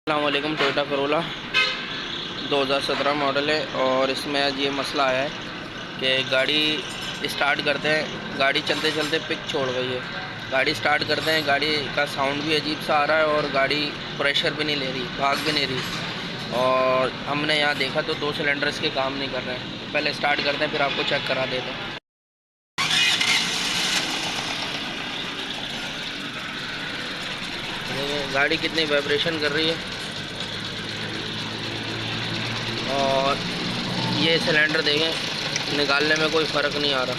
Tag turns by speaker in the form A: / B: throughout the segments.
A: अस्सलामुअलैकुम। Toyota Corolla 2017 model है और इसमें आज ये मसला आया है कि गाड़ी स्टार्ट करते हैं, गाड़ी चलते चलते पिक छोड़ गई है। गाड़ी स्टार्ट करते हैं, गाड़ी का साउंड भी अजीब सा आ रहा है और गाड़ी प्रेशर भी नहीं ले रही, भाग भी नहीं रही। और हमने यहाँ देखा तो 2 सिलेंडर इसके काम नहीं कर रहे हैं। पहले स्टार्ट करते हैं फिर आपको चेक करा देते हैं। गाड़ी कितनी वाइब्रेशन कर रही है और ये सिलेंडर देखें, निकालने में कोई फ़र्क नहीं आ रहा।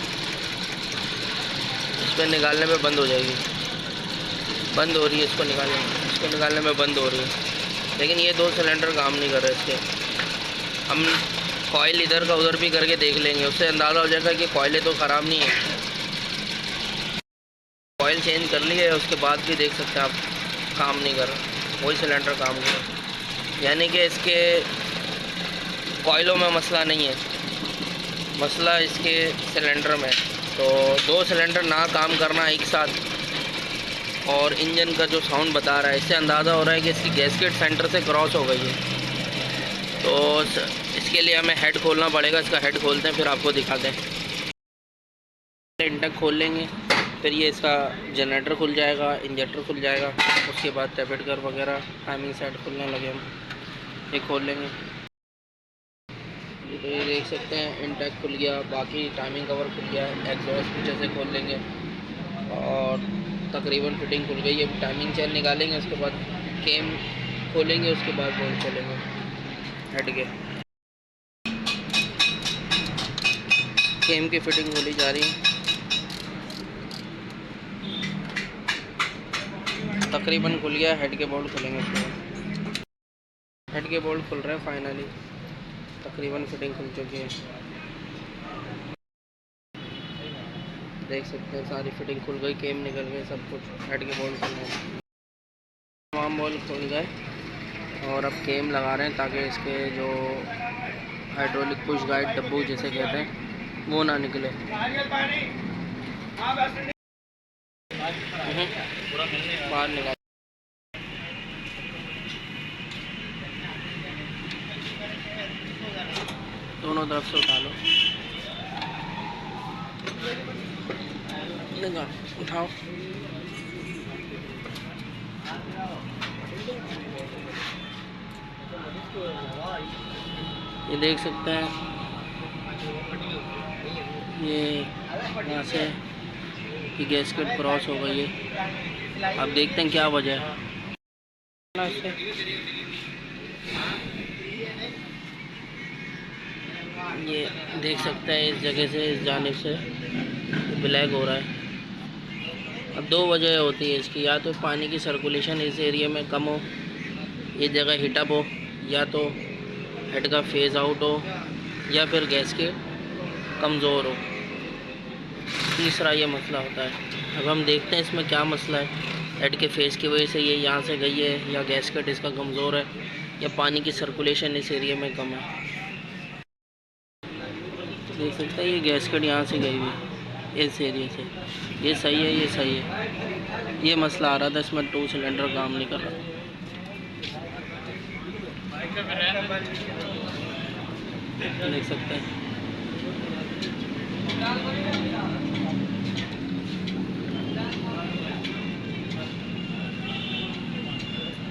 A: इस पर निकालने में बंद हो जाएगी, बंद हो रही है इसको निकालने में बंद हो रही है। लेकिन ये 2 सिलेंडर काम नहीं कर रहे इसके। हम कॉइल इधर का उधर भी करके देख लेंगे, उससे अंदाज़ा हो जाएगा कि कॉइलें तो ख़राब नहीं है। कॉइल चेंज कर ली है, उसके बाद भी देख सकते हैं आप काम नहीं कर रहा, वही सिलेंडर काम कर रहा। यानी कि इसके कॉइलों में मसला नहीं है, मसला इसके सिलेंडर में। तो 2 सिलेंडर ना काम करना एक साथ और इंजन का जो साउंड बता रहा है, इससे अंदाज़ा हो रहा है कि इसकी गैसकेट सेंटर से क्रॉस हो गई है। तो इसके लिए हमें हेड खोलना पड़ेगा। इसका हेड खोलते हैं फिर आपको दिखाते हैं। इंडक्ट खोल लेंगे, फिर ये इसका जनरेटर खुल जाएगा, इंजेक्टर खुल जाएगा, उसके बाद टैपेट कर वगैरह टाइमिंग सेट खुलने लगे हम ये खोल लेंगे। तो ये देख सकते हैं इंटेक खुल गया, बाकी टाइमिंग कवर खुल गया, एग्जॉस्ट पीछे से खोल लेंगे और तकरीबन फिटिंग खुल गई है। टाइमिंग चेन निकालेंगे, उसके बाद केम खोलेंगे, उसके बाद बोल्ट खोलेंगे हेड के। केम की फिटिंग खोली जा रही है, तकरीबन खुल गया। हेड के बोल्ट खुलेंगे, उसके बाद हेड के बोल्ट खुल रहे हैं फाइनली, तकरीबन फिटिंग खुल चुकी है। देख सकते हैं सारी फिटिंग खुल गई, केम निकल गए, सब कुछ। हेड के बोल्ट खुल गए, तमाम बोल्ट खुल गए और अब केम लगा रहे हैं ताकि इसके जो हाइड्रोलिक पुश गाइड डब्बू जिसे कहते हैं वो ना निकले। बाहर निकाल, दोनों तरफ से उठा लो, निकाल उठाओ। ये देख सकते हैं, ये यहाँ से कि गैसकेट क्रॉस हो गई है। अब देखते हैं क्या वजह है। ये देख सकते हैं इस जगह से, इस जानिब से ब्लैक हो रहा है। अब 2 वजह होती है इसकी, या तो पानी की सर्कुलेशन इस एरिया में कम हो, ये जगह हीटअप हो, या तो हेड का फेज़ आउट हो, या फिर गैस के कमज़ोर हो। तीसरा ये मसला होता है। अब हम देखते हैं इसमें क्या मसला है। हेड के फेस की वजह से ये यहाँ से गई है, या गैसकेट इसका कमज़ोर है, या पानी की सर्कुलेशन इस एरिया में कम है। देख सकते हैं ये गैसकेट यहाँ से गई हुई इस एरिया से, ये सही है, ये सही है। ये मसला आ रहा था, इसमें 2 सिलेंडर काम नहीं कर रहा। देख सकते हैं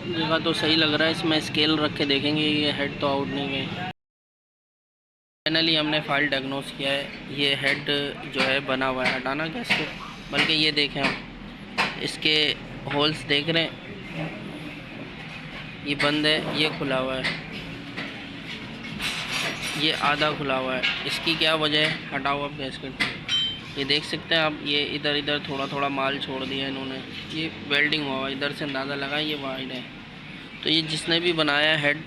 A: जगह तो सही लग रहा है। इसमें स्केल रख के देखेंगे, ये हेड तो आउट नहीं गई। फाइनली हमने फाइल डायग्नोस किया है। ये हेड जो है बना हुआ है, हटाना गैस को, बल्कि ये देखें हम, इसके होल्स देख रहे हैं, ये बंद है, ये खुला हुआ है, ये आधा खुला हुआ है। इसकी क्या वजह है? हटाओ अब गैसकेट। ये देख सकते हैं आप, ये इधर इधर थोड़ा थोड़ा माल छोड़ दिया इन्होंने, ये वेल्डिंग हुआ, इधर से अंदाज़ा लगा ये वाइड है। तो ये जिसने भी बनाया हेड,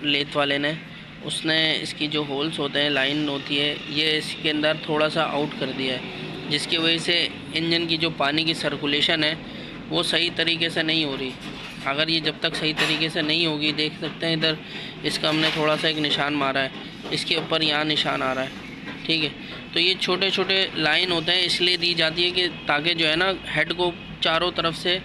A: लेथ वाले ने, उसने इसकी जो होल्स होते हैं, लाइन होती है, ये इसके अंदर थोड़ा सा आउट कर दिया है, जिसकी वजह से इंजन की जो पानी की सर्कुलेशन है वो सही तरीके से नहीं हो रही। अगर ये जब तक सही तरीके से नहीं होगी, देख सकते हैं इधर इसका हमने थोड़ा सा एक निशान मारा है, इसके ऊपर यहाँ निशान आ रहा है, ठीक है। तो ये छोटे छोटे लाइन होते हैं, इसलिए दी जाती है कि ताकि जो है ना, हेड को चारों तरफ से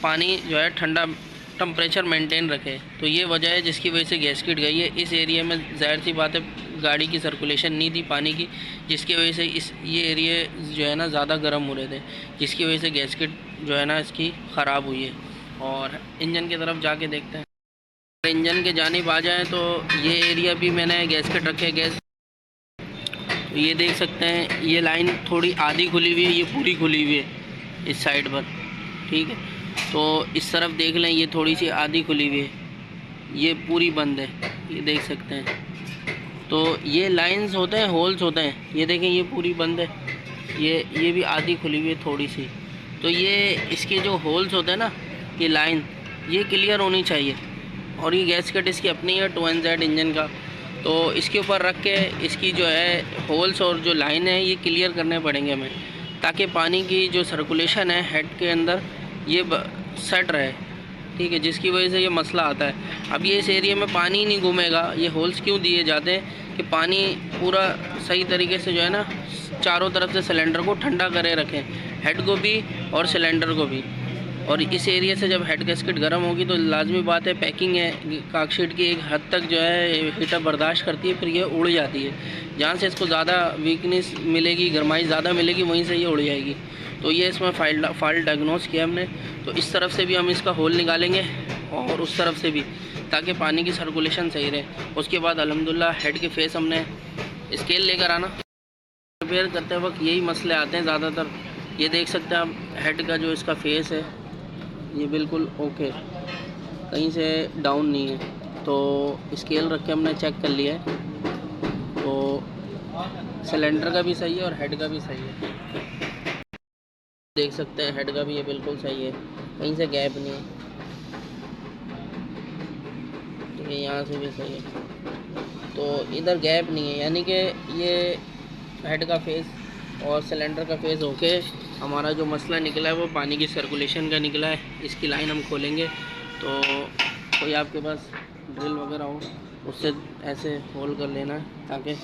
A: पानी जो है ठंडा टेम्परेचर मेंटेन रखे। तो ये वजह है जिसकी वजह से गैस्केट गई है। इस एरिया में ज़ाहिर सी बात है गाड़ी की सर्कुलेशन नहीं थी पानी की, जिसकी वजह से ये एरिया जो है ना ज़्यादा गर्म हो रहे थे, जिसकी वजह से गैस्केट जो है ना इसकी ख़राब हुई है। और इंजन की तरफ जाके देखते हैं। इंजन के जानिब आ जाएँ तो ये एरिया भी मैंने गैस्केट रखे गैस, तो ये देख सकते हैं ये लाइन थोड़ी आधी खुली हुई है, ये पूरी खुली हुई है इस साइड पर, ठीक है। तो इस तरफ देख लें, ये थोड़ी सी आधी खुली हुई है, ये पूरी बंद है, ये देख सकते हैं। तो ये लाइंस होते हैं, होल्स होते हैं, ये देखें ये पूरी बंद है, ये भी आधी खुली हुई है थोड़ी सी। तो ये इसके जो होल्स होते हैं ना, ये लाइन ये क्लियर होनी चाहिए। और ये गैस्केट इसकी अपनी है 2NZ इंजन का, तो इसके ऊपर रख के इसकी जो है होल्स और जो लाइन है ये क्लियर करने पड़ेंगे हमें, ताकि पानी की जो सर्कुलेशन है हेड के अंदर ये सेट रहे, ठीक है, जिसकी वजह से ये मसला आता है। अब ये इस एरिया में पानी ही नहीं घूमेगा। ये होल्स क्यों दिए जाते हैं कि पानी पूरा सही तरीके से जो है ना चारों तरफ से सिलेंडर को ठंडा करे रखें, हेड को भी और सिलेंडर को भी। और इस एरिया से जब हेड गैस्केट गर्म होगी तो लाजमी बात है पैकिंग है काकशीट की एक हद तक जो है हीटर बर्दाश्त करती है, फिर ये उड़ जाती है। जहाँ से इसको ज़्यादा वीकनेस मिलेगी, गर्माई ज़्यादा मिलेगी, वहीं से ये उड़ जाएगी। तो ये इसमें फॉल्ट डायग्नोस किया हमने। तो इस तरफ से भी हम इसका होल निकालेंगे और उस तरफ से भी, ताकि पानी की सर्कुलेशन सही रहे। उसके बाद अल्हम्दुलिल्लाह हेड के फेस हमने स्केल लेकर आना। रिपेयर करते वक्त यही मसले आते हैं ज़्यादातर। ये देख सकते हैं आप हेड का जो इसका फेस है ये बिल्कुल ओके, कहीं से डाउन नहीं है। तो स्केल रख के हमने चेक कर लिया है, तो सिलेंडर का भी सही है और हेड का भी सही है। देख सकते हैं हेड का भी ये बिल्कुल सही है, कहीं से गैप नहीं है, ठीक है, यहाँ से भी सही है। तो इधर गैप नहीं है, यानी कि ये हेड का फेस और सिलेंडर का फेस ओके। हमारा जो मसला निकला है वो पानी की सर्कुलेशन का निकला है। इसकी लाइन हम खोलेंगे, तो कोई आपके पास ड्रिल वगैरह हो उससे ऐसे होल कर लेना है, ताकि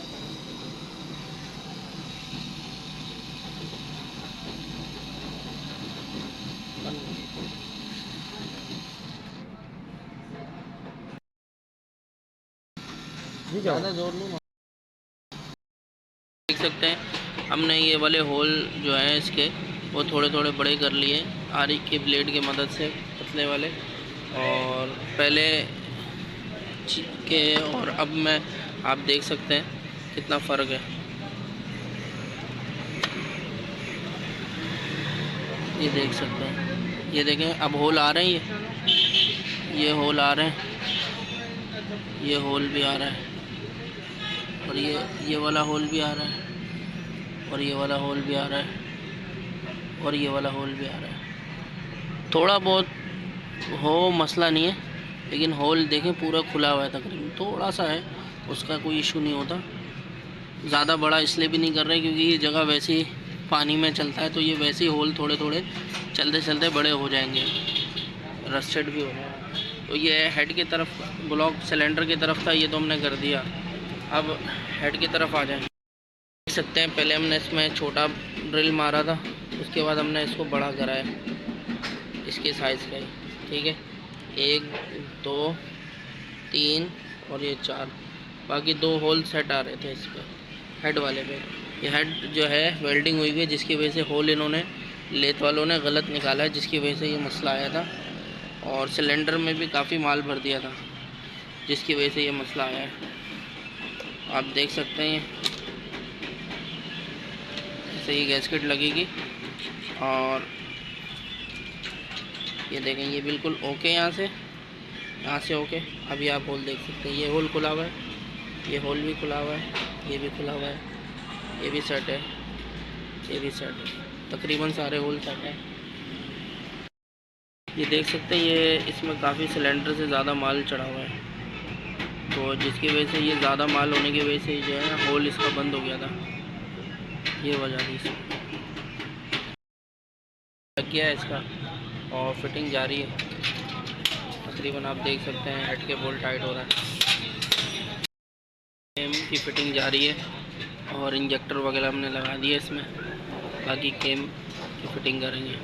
A: ज़्यादा जोर नहीं। देख सकते हैं हमने ये वाले होल जो हैं इसके वो थोड़े थोड़े बड़े कर लिए आरी के ब्लेड की मदद से, पतले वाले। और पहले के और अब में आप देख सकते हैं कितना फ़र्क है। ये देख सकते हैं, ये देखें अब होल आ रहे हैं, ये होल आ रहे हैं, ये होल भी आ रहा है, और ये वाला होल भी आ रहा है, और ये वाला होल भी आ रहा है, और ये वाला होल भी आ रहा है। थोड़ा बहुत हो मसला नहीं है, लेकिन होल देखें पूरा खुला हुआ है, तकरीबन थोड़ा सा है, उसका कोई इशू नहीं होता। ज़्यादा बड़ा इसलिए भी नहीं कर रहे क्योंकि ये जगह वैसे ही पानी में चलता है, तो ये वैसे ही होल थोड़े थोड़े चलते चलते बड़े हो जाएंगे, रस्टेड भी हो जाएगा। तो ये हेड की तरफ ब्लॉक सिलेंडर की तरफ था, ये तो हमने कर दिया। अब हेड की तरफ आ जाएं। देख सकते हैं पहले हमने इसमें छोटा ड्रिल मारा था, उसके बाद हमने इसको बड़ा कराया इसके साइज़ का ही, ठीक है। 1 2 3 और ये 4, बाकी 2 होल सेट आ रहे थे इस पर, हेड वाले पे। ये हेड जो है वेल्डिंग हुई हुई है, जिसकी वजह से होल इन्होंने लेथ वालों ने गलत निकाला है, जिसकी वजह से ये मसला आया था। और सिलेंडर में भी काफ़ी माल भर दिया था, जिसकी वजह से ये मसला आया है। आप देख सकते हैं ऐसे ही गैस्केट लगेगी। और ये देखें ये बिल्कुल ओके, यहाँ से ओके। अभी आप होल देख सकते हैं, ये होल खुला हुआ है, ये होल भी खुला हुआ है, ये भी खुला हुआ है, ये भी सेट है, ये भी सेट है, तकरीबन सारे होल सेट हैं। ये देख सकते हैं ये इसमें काफ़ी सिलेंडर से ज़्यादा माल चढ़ा हुआ है, तो जिसकी वजह से ये ज़्यादा माल होने की वजह से जो है होल इसका बंद हो गया था, ये वजह थी इसमें। लग गया है इसका और फिटिंग जारी है, तकरीबन आप देख सकते हैं हेड के बोल्ट टाइट हो रहा है, केम की फिटिंग जारी है, और इंजेक्टर वगैरह हमने लगा दिए इसमें, बाकी केम की फिटिंग करेंगे।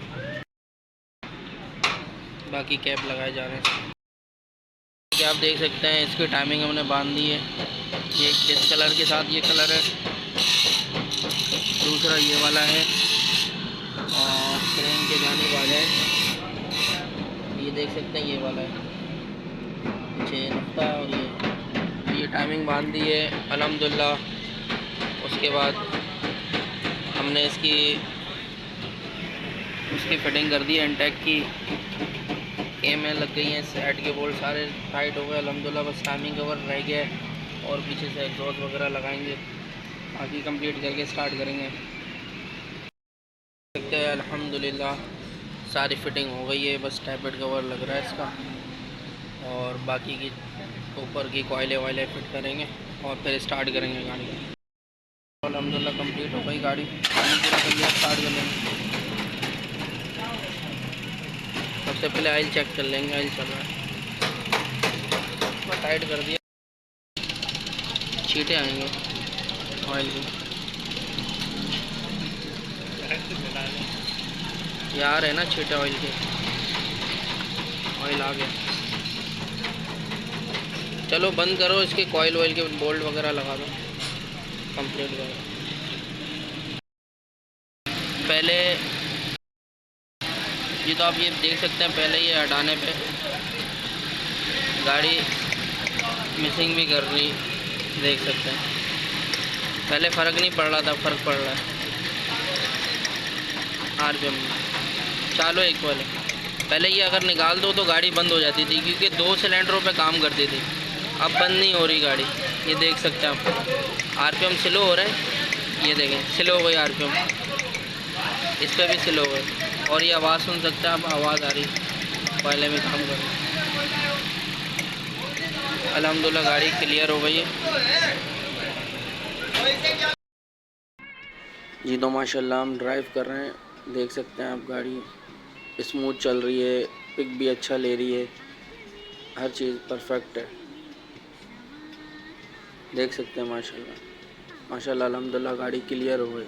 A: बाकी कैप लगाए जा रहे हैं। कि आप देख सकते हैं इसकी टाइमिंग हमने बांध दी है। ये जिस कलर के साथ ये कलर है, दूसरा ये वाला है, और ट्रेन के जाने वाला है, ये देख सकते हैं ये वाला है, पीछे नुक्ता, और ये टाइमिंग बांध दी है अल्हम्दुलिल्लाह। उसके बाद हमने उसकी फिटिंग कर दी है एंटेक की। में लग गई हैं, सेट के बोल्ट सारे टाइट हो गए अल्हम्दुलिल्लाह। बस टाइमिंग कवर रह गया है और पीछे से एग्जॉस्ट वगैरह लगाएंगे, बाकी कंप्लीट करके स्टार्ट करेंगे। देखते हैं अल्हम्दुलिल्लाह सारी फिटिंग हो गई है, बस टैबलेट कवर लग रहा है इसका, और बाकी की ऊपर की कोयले वायले फिट करेंगे और फिर स्टार्ट करेंगे गाड़ी। अल्हम्दुलिल्लाह कंप्लीट हो गई गाड़ी, पानी पूरा कर लिया, स्टार्ट कर लेंगे। सबसे पहले ऑयल चेक कर लेंगे, ऑयल चल रहा है, टाइट कर दिया, छींटे आएंगे ऑयल की, यार है ना छींटे ऑयल के, ऑयल आ गया। चलो बंद करो, इसके कॉइल ऑयल के बोल्ट वगैरह लगा दो, कंप्लीट करो। पहले ये तो आप ये देख सकते हैं, पहले ये हटाने पे गाड़ी मिसिंग भी कर रही, देख सकते हैं। पहले फ़र्क नहीं पड़ रहा था, फ़र्क पड़ रहा है। आरपीएम चालू एक वाले, पहले ये अगर निकाल दो तो गाड़ी बंद हो जाती थी, क्योंकि 2 सिलेंडरों पे काम करती थी। अब बंद नहीं हो रही गाड़ी, ये देख सकते हैं आप। आरपीएम स्लो हो रहा है, ये देखें स्लो हो गई आरपीएम, इस पर भी स्लो हो गई, और ये आवाज़ सुन सकते हैं आप, आवाज़ आ रही पहले में काम कर। अल्हम्दुलिल्लाह गाड़ी क्लियर हो गई है। जी तो माशाल्लाह हम ड्राइव कर रहे हैं, देख सकते हैं आप गाड़ी स्मूथ चल रही है, पिक भी अच्छा ले रही है, हर चीज़ परफेक्ट है, देख सकते हैं माशाल्लाह माशाल्लाह। अल्हम्दुलिल्लाह गाड़ी क्लियर हो गई।